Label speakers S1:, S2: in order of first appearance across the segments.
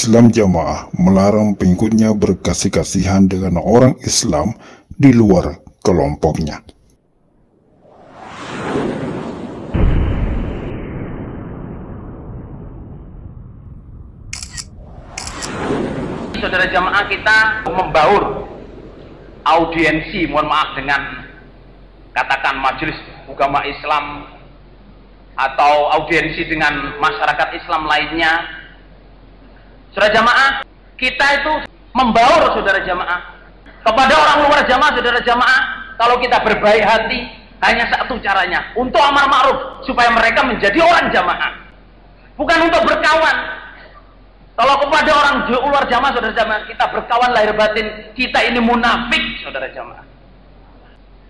S1: Islam Jamaah melarang pengikutnya berkasih-kasihan dengan orang Islam di luar kelompoknya.
S2: Saudara jamaah, kita membaur audiensi, mohon maaf, dengan katakan majelis ulama Islam atau audiensi dengan masyarakat Islam lainnya. Saudara jamaah, kita itu membaur saudara jamaah kepada orang luar jamaah. Saudara jamaah, kalau kita berbaik hati, hanya satu caranya, untuk amar ma'ruf, supaya mereka menjadi orang jamaah, bukan untuk berkawan. Kalau kepada orang luar jamaah, saudara jamaah, kita berkawan lahir batin, kita ini munafik, saudara jamaah.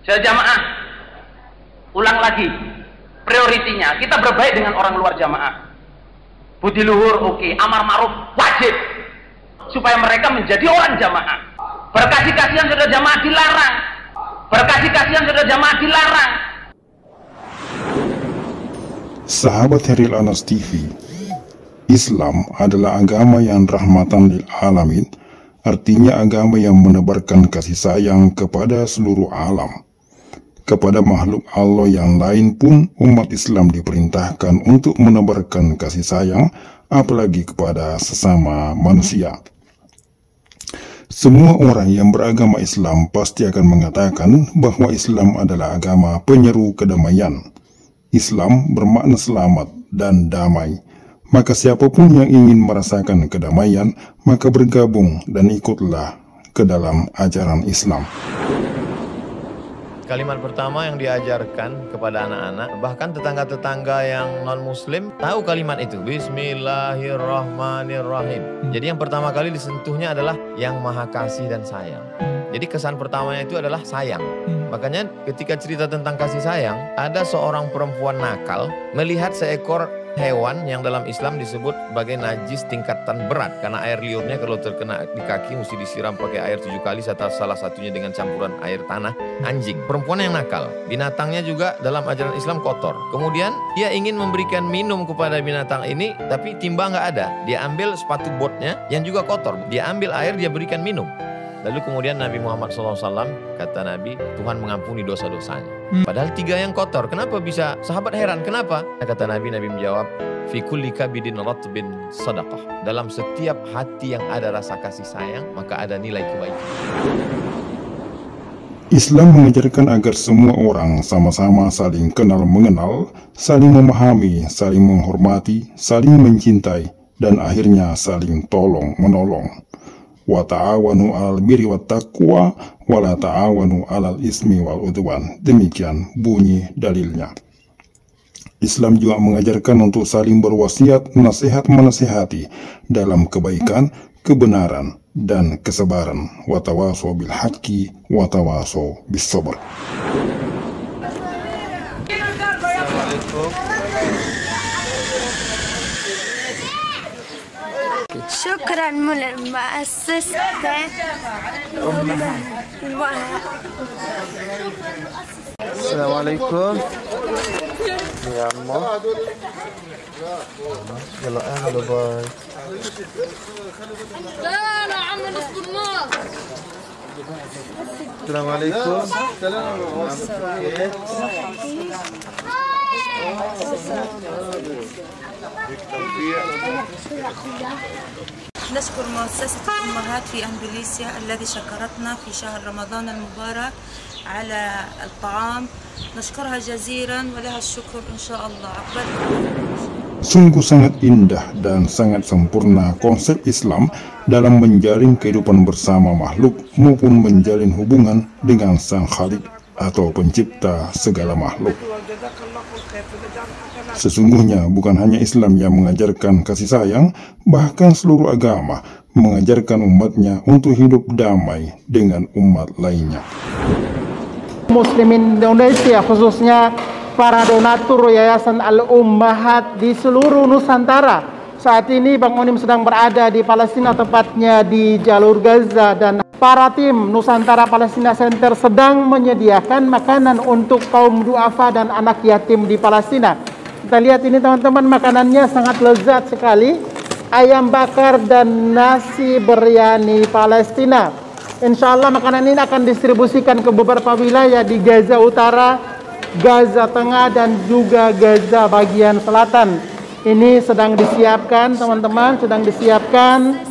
S2: Saudara jamaah, ulang lagi, prioritinya kita berbaik dengan orang luar jamaah. Budi luhur oke, amar ma'ruf wajib, supaya mereka menjadi orang jamaah. Berkasih kasihan saudara jamaah dilarang. Berkasih kasihan saudara jamaah dilarang.
S1: Sahabat Heril Anas TV, Islam adalah agama yang rahmatan lil alamin, artinya agama yang menebarkan kasih sayang kepada seluruh alam. Kepada makhluk Allah yang lain pun umat Islam diperintahkan untuk menebarkan kasih sayang, apalagi kepada sesama manusia. Semua orang yang beragama Islam pasti akan mengatakan bahwa Islam adalah agama penyeru kedamaian. Islam bermakna selamat dan damai. Maka siapapun yang ingin merasakan kedamaian, maka bergabung dan ikutlah ke dalam ajaran Islam.
S3: Kalimat pertama yang diajarkan kepada anak-anak, bahkan tetangga-tetangga yang non-muslim tahu kalimat itu, Bismillahirrahmanirrahim. Jadi yang pertama kali disentuhnya adalah yang maha kasih dan sayang. Jadi kesan pertamanya itu adalah sayang. Makanya ketika cerita tentang kasih sayang, ada seorang perempuan nakal melihat seekor hewan yang dalam Islam disebut sebagai najis tingkatan berat, karena air liurnya kalau terkena di kaki mesti disiram pakai air 7 kali, salah satunya dengan campuran air tanah, anjing. Perempuan yang nakal, binatangnya juga dalam ajaran Islam kotor. Kemudian dia ingin memberikan minum kepada binatang ini, tapi timba nggak ada. Dia ambil sepatu botnya yang juga kotor, dia ambil air, dia berikan minum. Lalu kemudian Nabi Muhammad SAW, kata Nabi, Tuhan mengampuni dosa-dosanya. Padahal 3 yang kotor, kenapa bisa? Sahabat heran, kenapa? Kata Nabi menjawab, fi kulli kabidin ratbin sadaqah. Dalam setiap hati yang ada rasa kasih sayang, maka ada nilai kebaikan.
S1: Islam mengajarkan agar semua orang sama-sama saling kenal mengenal, saling memahami, saling menghormati, saling mencintai, dan akhirnya saling tolong menolong. Wa ta'awanu 'alal birri wat taqwa wa la ta'awanu 'alal ismi wal udwan. Demikian bunyi dalilnya. Islam juga mengajarkan untuk saling berwasiat, nasihat menasihati dalam kebaikan, kebenaran dan kesabaran. Wa tawasaw bil haqqi wa tawasaw bis sabr.
S4: شكرا للمؤسسة
S5: السلام عليكم يا عمو يلا اهلا باي
S4: لا عم نصبر النار
S5: السلام عليكم
S6: نشكر مؤسسة الأمهات في أندونيسيا الذي شكرتنا في شهر رمضان المبارك على الطعام. نشكرها جزيلا ولها الشكر إن شاء الله.
S1: Sungguh sangat indah dan sangat sempurna konsep Islam dalam menjalin kehidupan bersama makhluk maupun menjalin hubungan dengan Sang Khalik atau pencipta segala makhluk. Sesungguhnya bukan hanya Islam yang mengajarkan kasih sayang, bahkan seluruh agama mengajarkan umatnya untuk hidup damai dengan umat lainnya.
S7: Muslimin Indonesia, khususnya para donatur Yayasan Al-Ummahat di seluruh Nusantara. Saat ini Bang Onim sedang berada di Palestina, tepatnya di jalur Gaza, dan para tim Nusantara Palestina Center sedang menyediakan makanan untuk kaum duafa dan anak yatim di Palestina. Kita lihat ini teman-teman, makanannya sangat lezat sekali. ayam bakar dan nasi biryani Palestina. Insya Allah makanan ini akan distribusikan ke beberapa wilayah di Gaza Utara, Gaza Tengah, dan juga Gaza bagian selatan. Ini sedang disiapkan teman-teman, sedang disiapkan.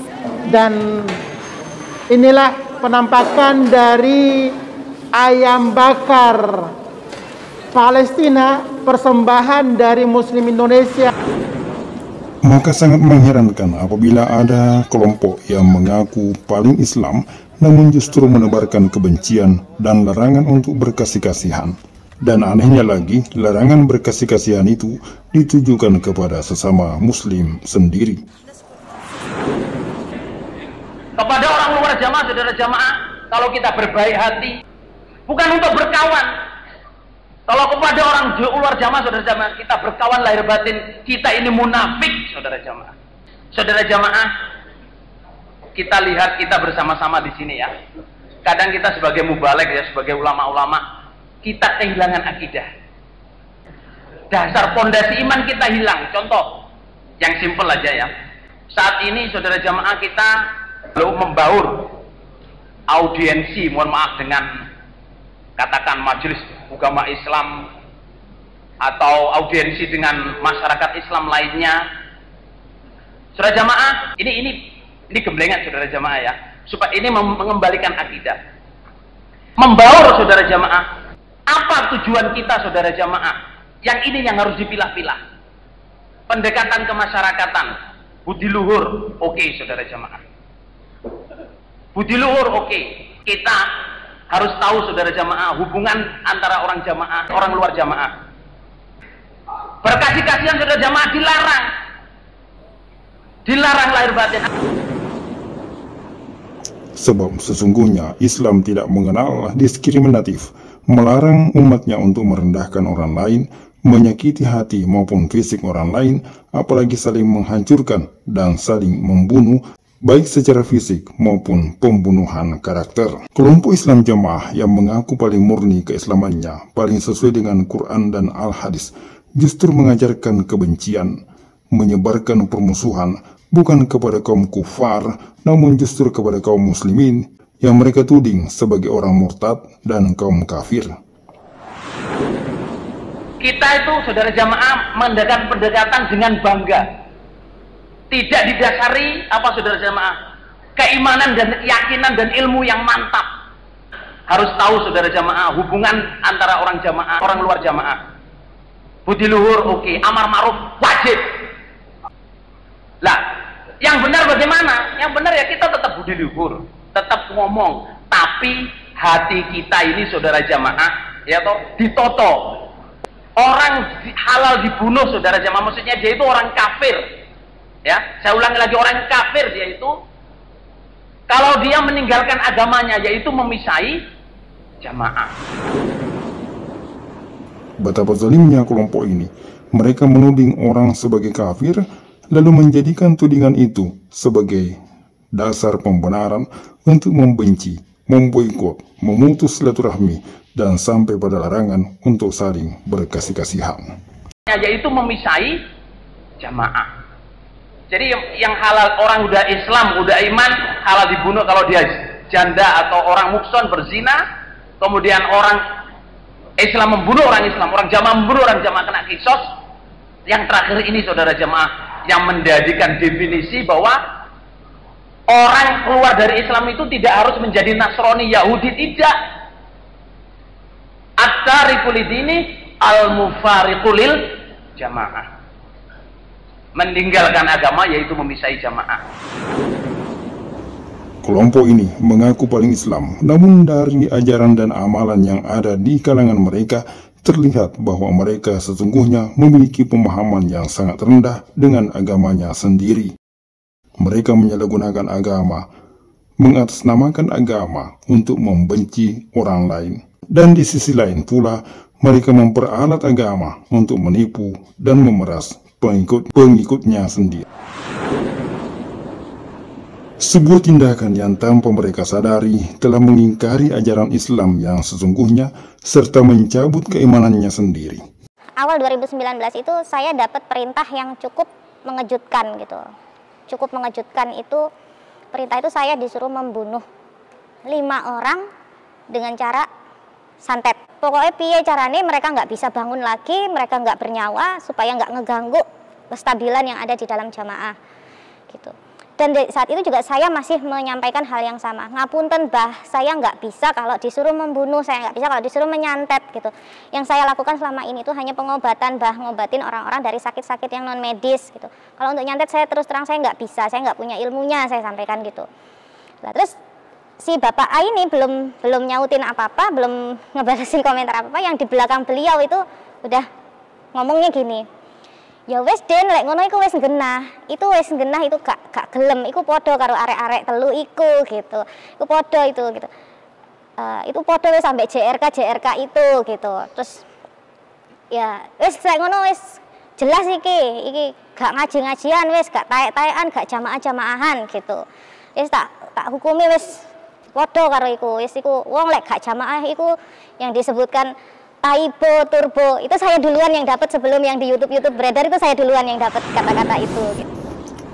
S7: Dan inilah penampakan dari ayam bakar Palestina, persembahan dari Muslim Indonesia.
S1: Maka sangat mengherankan apabila ada kelompok yang mengaku paling Islam namun justru menebarkan kebencian dan larangan untuk berkasih-kasihan. Dan anehnya lagi, larangan berkasih-kasihan itu ditujukan kepada sesama Muslim sendiri.
S2: Kepada orang luar jamaah, saudara jamaah, kalau kita berbaik hati, bukan untuk berkawan. Kalau kepada orang luar jamaah, saudara jamaah, kita berkawan lahir batin, kita ini munafik, saudara jamaah. Saudara jamaah, kita lihat kita bersama-sama di sini ya. Kadang kita sebagai mubalek ya, sebagai ulama-ulama, kita kehilangan akidah. Dasar pondasi iman kita hilang. Contoh yang simpel aja ya. Saat ini saudara jamaah kita belum membaur audiensi, mohon maaf, dengan katakan majelis ugama Islam atau audiensi dengan masyarakat Islam lainnya. Saudara jamaah, ini gemblengan saudara jamaah ya, supaya ini mengembalikan akidah, membaur saudara jamaah. Apa tujuan kita saudara jamaah? Yang ini yang harus dipilah-pilah. Pendekatan kemasyarakatan, budi luhur, oke, saudara jamaah. Budi luhur, oke. Kita harus tahu saudara jamaah hubungan antara orang jamaah, orang luar jamaah. Berkasih-kasihan saudara jamaah dilarang. Dilarang lahir batin.
S1: Sebab sesungguhnya Islam tidak mengenal diskriminatif, melarang umatnya untuk merendahkan orang lain, menyakiti hati maupun fisik orang lain, apalagi saling menghancurkan dan saling membunuh, baik secara fisik maupun pembunuhan karakter. Kelompok Islam Jamaah yang mengaku paling murni keislamannya, paling sesuai dengan Quran dan Al-Hadis, justru mengajarkan kebencian, menyebarkan permusuhan, bukan kepada kaum kufar, namun justru kepada kaum muslimin yang mereka tuding sebagai orang murtad dan kaum kafir.
S2: Kita itu saudara jamaah mendekat pendekatan dengan bangga, tidak didasari apa saudara jamaah, keimanan dan keyakinan dan ilmu yang mantap. Harus tahu saudara jamaah hubungan antara orang jamaah, orang luar jamaah. Budi luhur oke, amar ma'ruf wajib. Lah, yang benar bagaimana? Yang benar ya kita tetap budi luhur, tetap ngomong, tapi hati kita ini saudara jamaah ya toh ditoto. Orang halal dibunuh saudara jamaah, maksudnya dia itu orang kafir. Ya, saya ulangi lagi, orang kafir dia itu kalau dia meninggalkan agamanya, yaitu memisahi jamaah.
S1: Betapa zalimnya kelompok ini. Mereka menuding orang sebagai kafir, lalu menjadikan tudingan itu sebagai dasar pembenaran untuk membenci, memboikot, memutus silaturahmi, dan sampai pada larangan untuk saling berkasih-kasihan.
S2: Yaitu memisahi jamaah. Jadi yang halal, orang udah Islam, udah iman, halal dibunuh kalau dia janda atau orang mukson berzina, kemudian orang Islam membunuh orang Islam, orang jamaah membunuh orang jamaah kena kisos. Yang terakhir ini saudara jamaah yang menjadikan definisi bahwa orang keluar dari Islam itu tidak harus menjadi Nasrani, Yahudi, tidak. At-tariqul dini al-mufariqulil jamaah. Meninggalkan agama yaitu memisai jamaah.
S1: Kelompok ini mengaku paling Islam, namun dari ajaran dan amalan yang ada di kalangan mereka terlihat bahwa mereka sesungguhnya memiliki pemahaman yang sangat rendah dengan agamanya sendiri. Mereka menyalahgunakan agama, mengatasnamakan agama untuk membenci orang lain. Dan di sisi lain pula, mereka memperalat agama untuk menipu dan memeras pengikut-pengikutnya sendiri. Sebuah tindakan yang tanpa mereka sadari telah mengingkari ajaran Islam yang sesungguhnya serta mencabut keimanannya sendiri.
S8: Awal 2019 itu saya dapat perintah yang cukup mengejutkan gitu. cukup mengejutkan itu, perintah itu saya disuruh membunuh 5 orang dengan cara santet. Pokoknya piye caranya mereka nggak bisa bangun lagi, mereka nggak bernyawa, supaya nggak ngeganggu kestabilan yang ada di dalam jamaah gitu. Dan saat itu juga saya masih menyampaikan hal yang sama, ngapunten Mbah, saya nggak bisa kalau disuruh membunuh, saya nggak bisa kalau disuruh menyantet gitu. Yang saya lakukan selama ini itu hanya pengobatan, Mbah, ngobatin orang-orang dari sakit-sakit yang non medis gitu. Kalau untuk nyantet saya terus terang saya nggak bisa, saya nggak punya ilmunya, saya sampaikan gitu. Nah, terus si Bapak A ini belum nyautin apa-apa, belum ngebalesin komentar apa-apa, yang di belakang beliau itu udah ngomongnya gini, ya wes Den, lek ngono iku wes genah, itu gak gelem, iku podo karo arek-arek telu iku gitu, iku podo itu gitu, itu podo wes sampai JRK itu gitu. Terus ya wes lek ngono wes jelas iki gak ngaji-ngajian, wes gak taek-taekan, gak jamaah-jamaahan gitu, wes tak hukumi wes podo karo iku, wes iku wong lek gak jamaah iku yang disebutkan Taibo, turbo, itu saya duluan yang dapat sebelum yang di YouTube beredar, itu saya duluan yang dapat kata-kata itu.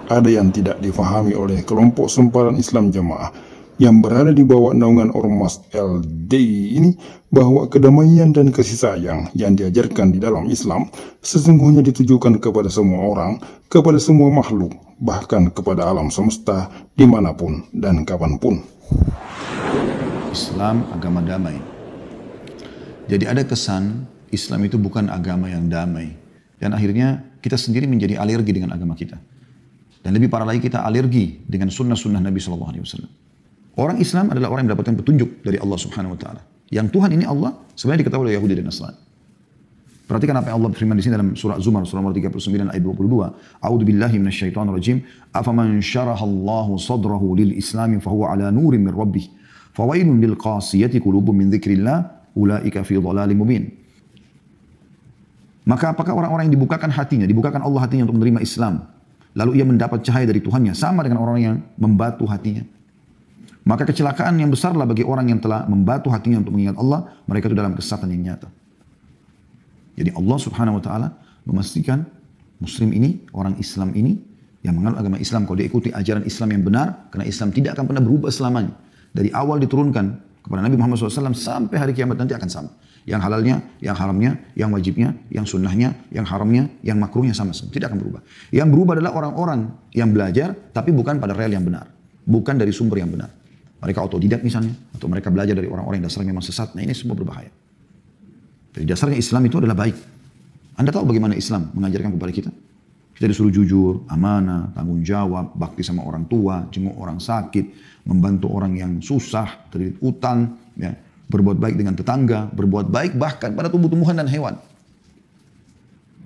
S1: Ada yang tidak difahami oleh kelompok sempalan Islam Jamaah yang berada di bawah naungan Ormas LDI ini, bahwa kedamaian dan kasih sayang yang diajarkan di dalam Islam sesungguhnya ditujukan kepada semua orang, kepada semua makhluk, bahkan kepada alam semesta dimanapun dan kapanpun.
S9: Islam agama damai. Jadi ada kesan Islam itu bukan agama yang damai. Dan akhirnya kita sendiri menjadi alergi dengan agama kita. Dan lebih parah lagi, kita alergi dengan sunnah-sunnah Nabi SAW. Orang Islam adalah orang yang mendapatkan petunjuk dari Allah Subhanahu Wa Taala. Yang Tuhan ini Allah sebenarnya diketahui oleh Yahudi dan Nasrani. Perhatikan apa yang Allah berfirman di sini dalam surah Zumar, surah nomor 39 ayat 22. A'udzu billahi minasyaitonir rajim. Afaman syarahallahu sadrahu lil islami fahuwa ala nurin min rabbih. Fawailun lil qasiyati qulubum min dzikrillah. Ulaika fi dhalalim mubin. Maka apakah orang-orang yang dibukakan hatinya, dibukakan Allah hatinya untuk menerima Islam, lalu ia mendapat cahaya dari Tuhannya, sama dengan orang yang membatu hatinya? Maka kecelakaan yang besarlah bagi orang yang telah membatu hatinya untuk mengingat Allah, mereka itu dalam kesesatan yang nyata. Jadi Allah Subhanahu Wa Taala memastikan Muslim ini, orang Islam ini, yang menganut agama Islam, kalau dia ikuti ajaran Islam yang benar, karena Islam tidak akan pernah berubah selamanya. Dari awal diturunkan kepada Nabi Muhammad SAW sampai hari kiamat nanti akan sama. Yang halalnya, yang haramnya, yang wajibnya, yang sunnahnya, yang haramnya, yang makruhnya sama-sama. Tidak akan berubah. Yang berubah adalah orang-orang yang belajar tapi bukan pada rel yang benar. Bukan dari sumber yang benar. Mereka otodidak misalnya. Atau mereka belajar dari orang-orang yang dasarnya memang sesat. Nah ini semua berbahaya. Jadi dasarnya Islam itu adalah baik. Anda tahu bagaimana Islam mengajarkan kepada kita? Kita disuruh jujur, amanah, tanggung jawab, bakti sama orang tua, jenguk orang sakit, membantu orang yang susah, terlilit utang, ya, berbuat baik dengan tetangga, berbuat baik bahkan pada tumbuh-tumbuhan dan hewan.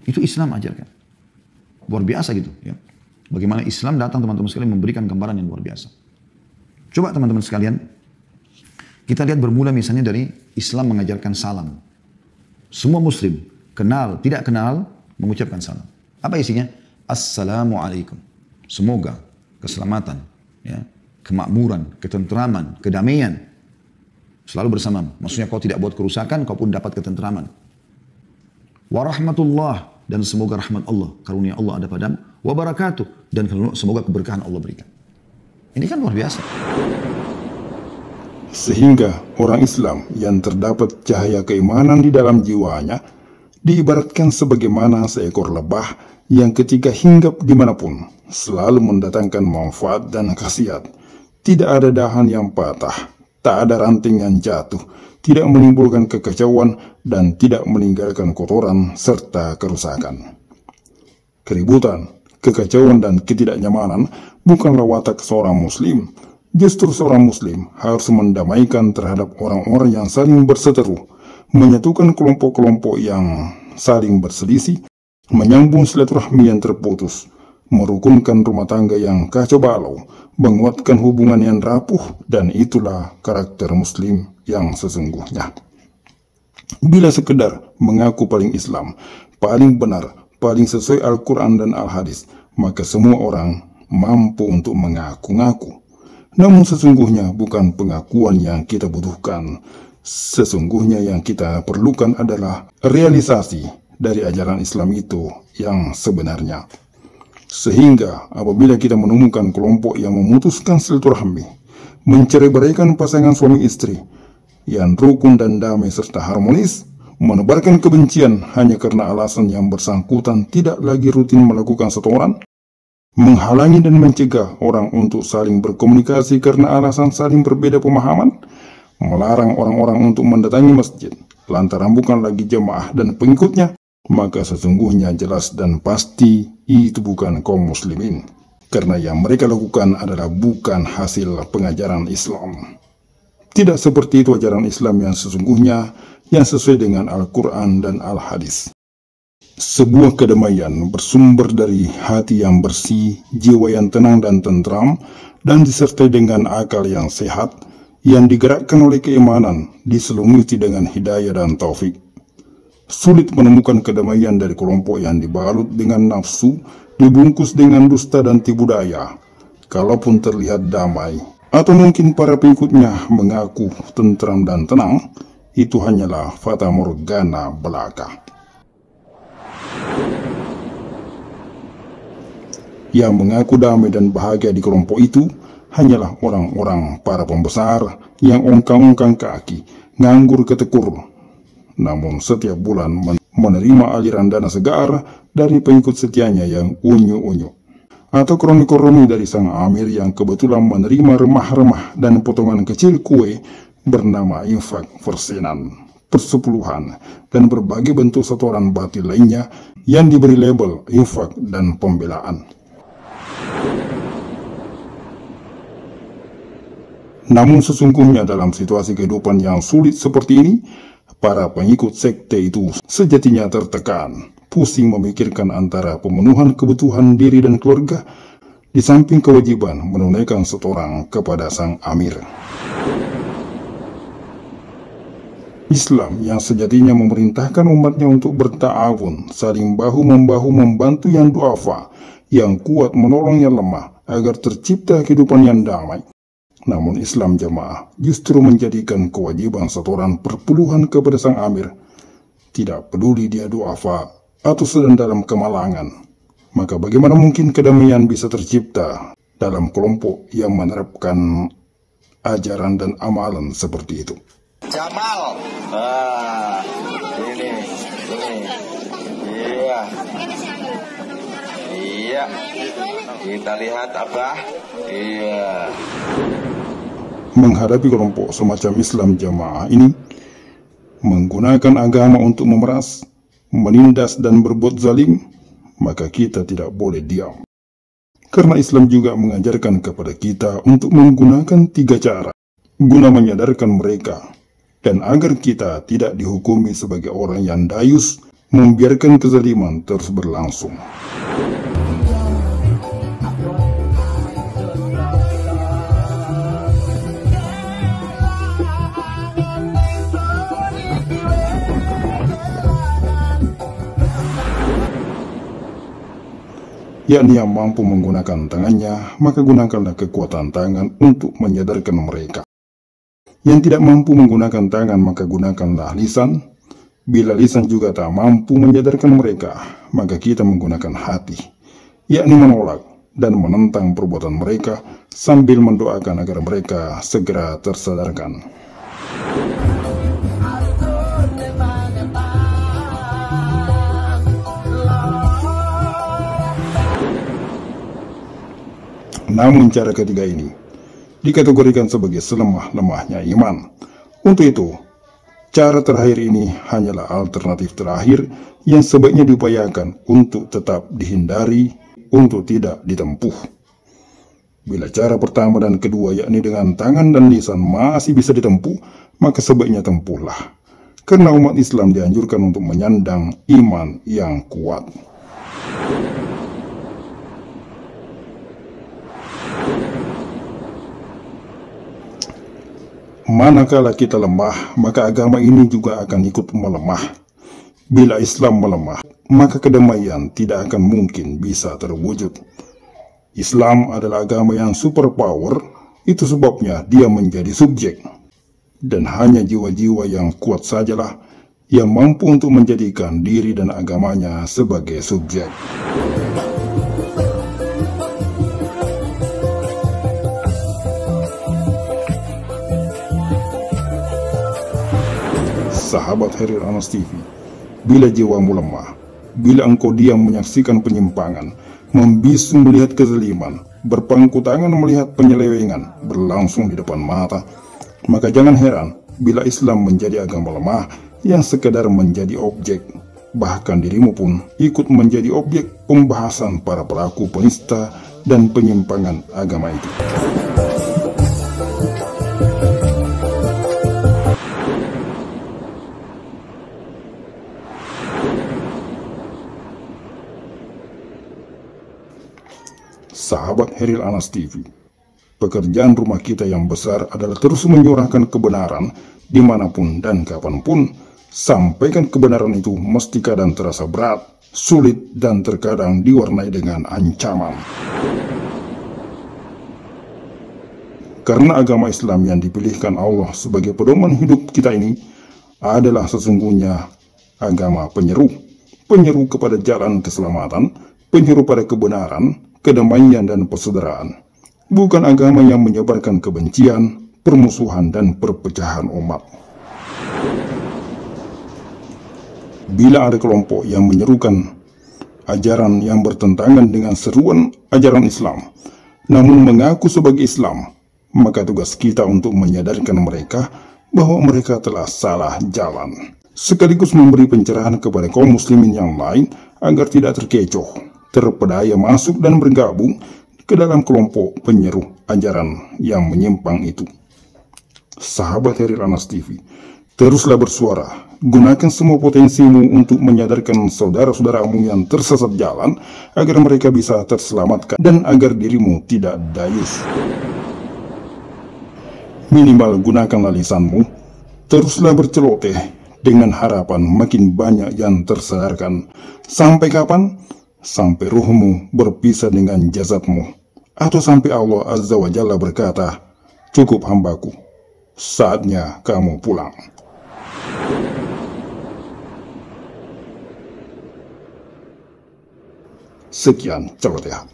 S9: Itu Islam ajarkan. Luar biasa gitu. Ya. Bagaimana Islam datang teman-teman sekalian memberikan gambaran yang luar biasa. Coba teman-teman sekalian, kita lihat bermula misalnya dari Islam mengajarkan salam. Semua Muslim, kenal, tidak kenal, mengucapkan salam. Apa isinya? Assalamualaikum. Semoga keselamatan, ya, kemakmuran, ketentraman, kedamaian selalu bersamamu. Maksudnya kau tidak buat kerusakan, kau pun dapat ketentraman. Warahmatullah, dan semoga rahmat Allah, karunia Allah ada padamu. Wabarakatuh, dan semoga keberkahan Allah berikan. Ini kan luar biasa.
S1: Sehingga orang Islam yang terdapat cahaya keimanan di dalam jiwanya diibaratkan sebagaimana seekor lebah yang ketika hinggap dimanapun selalu mendatangkan manfaat dan khasiat. Tidak ada dahan yang patah, tak ada ranting yang jatuh, tidak menimbulkan kekacauan dan tidak meninggalkan kotoran serta kerusakan. Keributan, kekacauan dan ketidaknyamanan bukanlah watak seorang Muslim. Justru seorang Muslim harus mendamaikan terhadap orang-orang yang saling berseteru, menyatukan kelompok-kelompok yang saling berselisih, menyambung silaturahmi yang terputus, merukunkan rumah tangga yang kacau balau, menguatkan hubungan yang rapuh, dan itulah karakter Muslim yang sesungguhnya. Bila sekedar mengaku paling Islam, paling benar, paling sesuai Al-Quran dan Al-Hadis, maka semua orang mampu untuk mengaku-ngaku. Namun sesungguhnya bukan pengakuan yang kita butuhkan. Sesungguhnya yang kita perlukan adalah realisasi dari ajaran Islam itu yang sebenarnya. Sehingga apabila kita menemukan kelompok yang memutuskan silaturahmi, mencerai-beraikan pasangan suami istri yang rukun dan damai serta harmonis, menebarkan kebencian hanya karena alasan yang bersangkutan tidak lagi rutin melakukan setoran, menghalangi dan mencegah orang untuk saling berkomunikasi karena alasan saling berbeda pemahaman, melarang orang-orang untuk mendatangi masjid lantaran bukan lagi jemaah dan pengikutnya, maka sesungguhnya jelas dan pasti itu bukan kaum muslimin, karena yang mereka lakukan adalah bukan hasil pengajaran Islam. Tidak seperti itu ajaran Islam yang sesungguhnya, yang sesuai dengan Al-Quran dan Al-Hadis. Sebuah kedamaian bersumber dari hati yang bersih, jiwa yang tenang dan tentram, dan disertai dengan akal yang sehat, yang digerakkan oleh keimanan, diselimuti dengan hidayah dan taufik. Sulit menemukan kedamaian dari kelompok yang dibalut dengan nafsu, dibungkus dengan dusta dan tipu daya. Kalaupun terlihat damai, atau mungkin para pengikutnya mengaku tentram dan tenang, itu hanyalah fata morgana belaka. Yang mengaku damai dan bahagia di kelompok itu hanyalah orang-orang para pembesar yang ongkang-ongkang kaki, nganggur ketekur, namun setiap bulan menerima aliran dana segar dari pengikut setianya yang unyu-unyu. Atau kroni-kroni dari sang amir yang kebetulan menerima remah-remah dan potongan kecil kue bernama infak, persenan, persepuluhan, dan berbagai bentuk setoran batil lainnya yang diberi label infak dan pembelaan. Namun sesungguhnya dalam situasi kehidupan yang sulit seperti ini, para pengikut sekte itu sejatinya tertekan, pusing memikirkan antara pemenuhan kebutuhan diri dan keluarga, di samping kewajiban menunaikan setoran kepada sang amir. Islam yang sejatinya memerintahkan umatnya untuk berta'awun, saling bahu-membahu membantu yang duafa, yang kuat menolong yang lemah, agar tercipta kehidupan yang damai. Namun Islam jamaah justru menjadikan kewajiban setoran perpuluhan kepada sang amir. Tidak peduli dia duafa atau sedang dalam kemalangan, maka bagaimana mungkin kedamaian bisa tercipta dalam kelompok yang menerapkan ajaran dan amalan seperti itu?
S10: Jamal, ini, iya, kita lihat apa, iya.
S1: Menghadapi kelompok semacam Islam jamaah ini, menggunakan agama untuk memeras, menindas dan berbuat zalim, maka kita tidak boleh diam. Karena Islam juga mengajarkan kepada kita untuk menggunakan 3 cara, guna menyadarkan mereka, dan agar kita tidak dihukumi sebagai orang yang dayus, membiarkan kezaliman terus berlangsung. Yakni yang mampu menggunakan tangannya, maka gunakanlah kekuatan tangan untuk menyadarkan mereka. Yang tidak mampu menggunakan tangan, maka gunakanlah lisan. Bila lisan juga tak mampu menyadarkan mereka, maka kita menggunakan hati, yakni menolak dan menentang perbuatan mereka sambil mendoakan agar mereka segera tersadarkan. Namun cara ketiga ini dikategorikan sebagai selemah-lemahnya iman. Untuk itu, cara terakhir ini hanyalah alternatif terakhir yang sebaiknya diupayakan untuk tetap dihindari, untuk tidak ditempuh. Bila cara pertama dan kedua yakni dengan tangan dan lisan masih bisa ditempuh, maka sebaiknya tempuhlah. Karena umat Islam dianjurkan untuk menyandang iman yang kuat. Manakala kita lemah, maka agama ini juga akan ikut melemah. Bila Islam melemah, maka kedamaian tidak akan mungkin bisa terwujud. Islam adalah agama yang superpower, itu sebabnya dia menjadi subjek. Dan hanya jiwa-jiwa yang kuat sajalah yang mampu untuk menjadikan diri dan agamanya sebagai subjek. Sahabat Khairil Anas TV, bila jiwamu lemah, bila engkau diam menyaksikan penyimpangan, membisu melihat kezaliman, berpangku tangan melihat penyelewengan berlangsung di depan mata, maka jangan heran bila Islam menjadi agama lemah yang sekedar menjadi objek. Bahkan dirimu pun ikut menjadi objek pembahasan para pelaku penista dan penyimpangan agama itu. Sahabat Khairil Anas TV, pekerjaan rumah kita yang besar adalah terus menyuarakan kebenaran dimanapun dan kapanpun. Sampaikan kebenaran itu mesti kadang terasa berat, sulit, dan terkadang diwarnai dengan ancaman. Karena agama Islam yang dipilihkan Allah sebagai pedoman hidup kita ini adalah sesungguhnya agama penyeru kepada jalan keselamatan, penyeru pada kebenaran, kedamaian dan persaudaraan, bukan agama yang menyebarkan kebencian, permusuhan dan perpecahan umat. Bila ada kelompok yang menyerukan ajaran yang bertentangan dengan seruan ajaran Islam, namun mengaku sebagai Islam, maka tugas kita untuk menyadarkan mereka bahwa mereka telah salah jalan, sekaligus memberi pencerahan kepada kaum muslimin yang lain agar tidak terkecoh, terpedaya masuk dan bergabung ke dalam kelompok penyeru ajaran yang menyimpang itu. Sahabat Khairil Anas TV, teruslah bersuara, gunakan semua potensimu untuk menyadarkan saudara-saudaramu yang tersesat jalan agar mereka bisa terselamatkan dan agar dirimu tidak dayus. Minimal gunakanlah lisanmu, teruslah berceloteh dengan harapan makin banyak yang tersadarkan. Sampai kapan? Sampai ruhmu berpisah dengan jasadmu, atau sampai Allah Azza wa Jalla berkata, "Cukup hambaku, saatnya kamu pulang." Sekian celotehan.